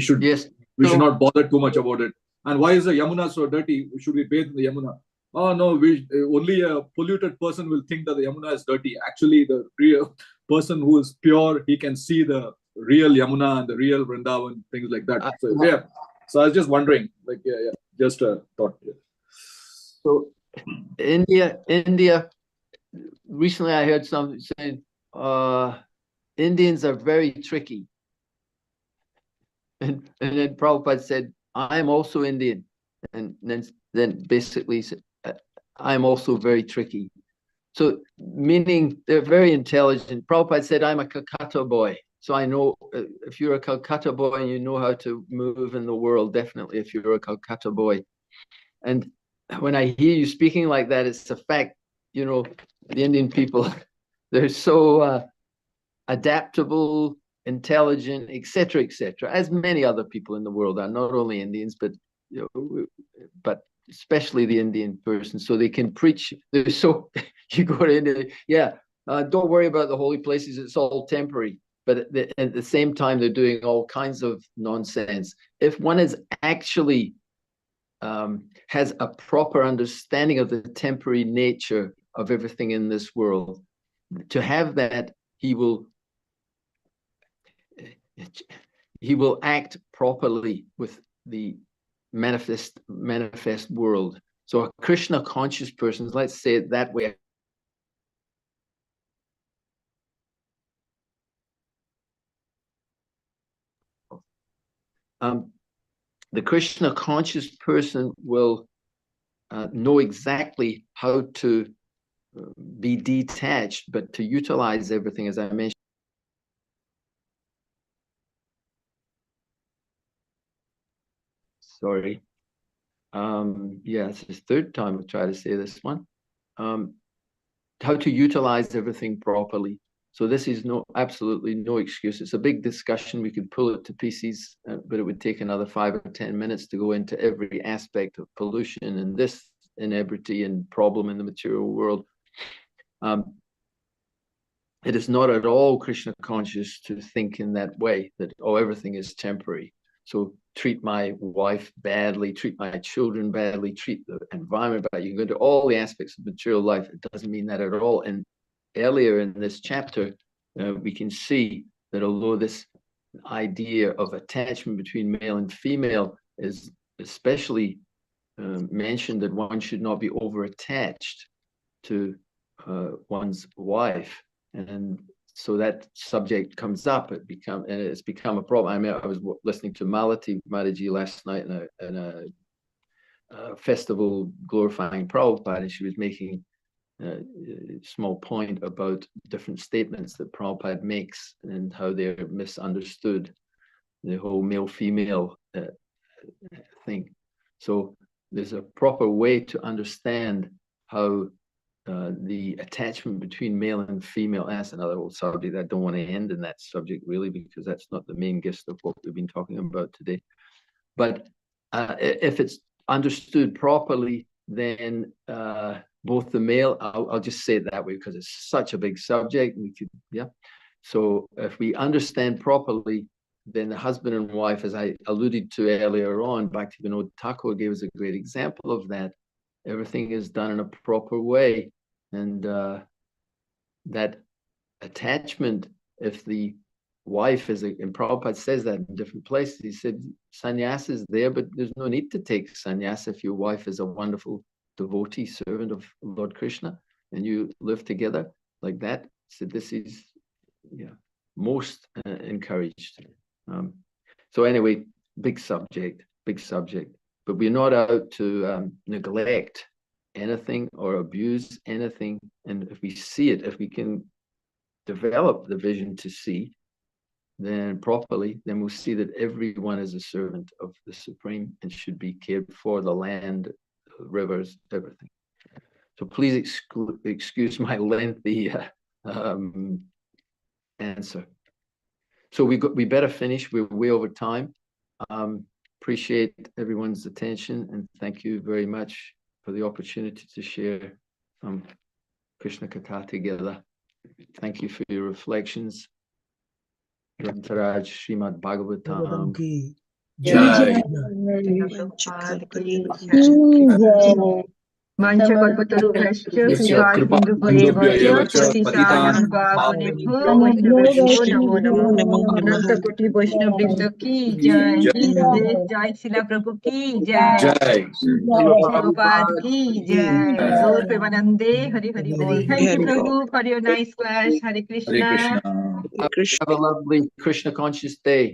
S4: should should not bother too much about it. And why is the Yamuna so dirty? Should we bathe in the Yamuna? Oh no, only a polluted person will think that the Yamuna is dirty. Actually, the real person who is pure, he can see the real Yamuna and the real Vrindavan, things like that. So yeah. So I was just wondering, just a thought. Yeah.
S1: So India. Recently, I heard something saying Indians are very tricky, and then Prabhupada said, "I'm also Indian," and then basically said, "I'm also very tricky." So meaning they're very intelligent. Prabhupada said, I'm a Calcutta boy. So I know if you're a Calcutta boy, you know how to move in the world, definitely if you're a Calcutta boy. And when I hear you speaking like that, it's a fact, you know, the Indian people, they're so adaptable, intelligent, etc., as many other people in the world are, not only Indians, but you know, but especially the Indian person. So they can preach. They're so you go to India, yeah. Don't worry about the holy places; it's all temporary. But at the same time, they're doing all kinds of nonsense. If one is actually has a proper understanding of the temporary nature of everything in this world, to have that, he will act properly with the manifest world. So a Krishna conscious person, let's say it that way, the Krishna conscious person will know exactly how to be detached, but to utilize everything, as I mentioned. Sorry. Yeah, it's the third time I've tried to say this one. How to utilize everything properly. So this is absolutely no excuse. It's a big discussion. We could pull it to pieces, but it would take another 5 or 10 minutes to go into every aspect of pollution and this inebriety and problem in the material world. It is not at all Krishna conscious to think in that way, that, oh, everything is temporary. So treat my wife badly, treat my children badly, treat the environment badly. You can go into all the aspects of material life. It doesn't mean that at all. And earlier in this chapter, we can see that although this idea of attachment between male and female is especially mentioned, that one should not be over-attached to one's wife. And so that subject comes up, it's become a problem. I mean, I was listening to Malati Maharaji last night in a festival glorifying Prabhupada, and she was making a small point about different statements that Prabhupada makes and how they're misunderstood, the whole male-female thing. So there's a proper way to understand how the attachment between male and female, that's another old subject. I don't want to end in that subject really, because that's not the main gist of what we've been talking about today. But if it's understood properly, then both the male, I'll just say it that way because it's such a big subject. We could, yeah. So if we understand properly, then the husband and wife, as I alluded to earlier on, Bhaktivinoda Thakur gave us a great example of that. Everything is done in a proper way. And that attachment, if the wife is, and Prabhupada says that in different places, he said, sannyas is there, but there's no need to take sannyas if your wife is a wonderful devotee servant of Lord Krishna and you live together like that. So this is most encouraged. So anyway, big subject, but we're not out to neglect anything or abuse anything. And if we see it, if we can develop the vision to see then properly, then we'll see that everyone is a servant of the Supreme and should be cared for, the land, rivers, everything. So please excuse my lengthy answer. So we better finish. We're way over time. Appreciate everyone's attention and thank you very much for the opportunity to share some Krishna Katha together. Thank you for your reflections. Grantaraj Srimad Bhagavatam.
S4: Jai.
S5: Manchakalpatarubhyascha kripasindubhyascha patitanam pavanebhyo vaishnavebhyo namo namo Ananta Koti Vaishnavvrinda ki jai. Jai Sila Prabhu ki jai. Prabhupada ki jai. Gaur Premanande Hari Hari Bol. Thank you Prabhu for your nice class. Hare Krishna.
S4: Hare Krishna.
S1: Have a lovely Krishna conscious day.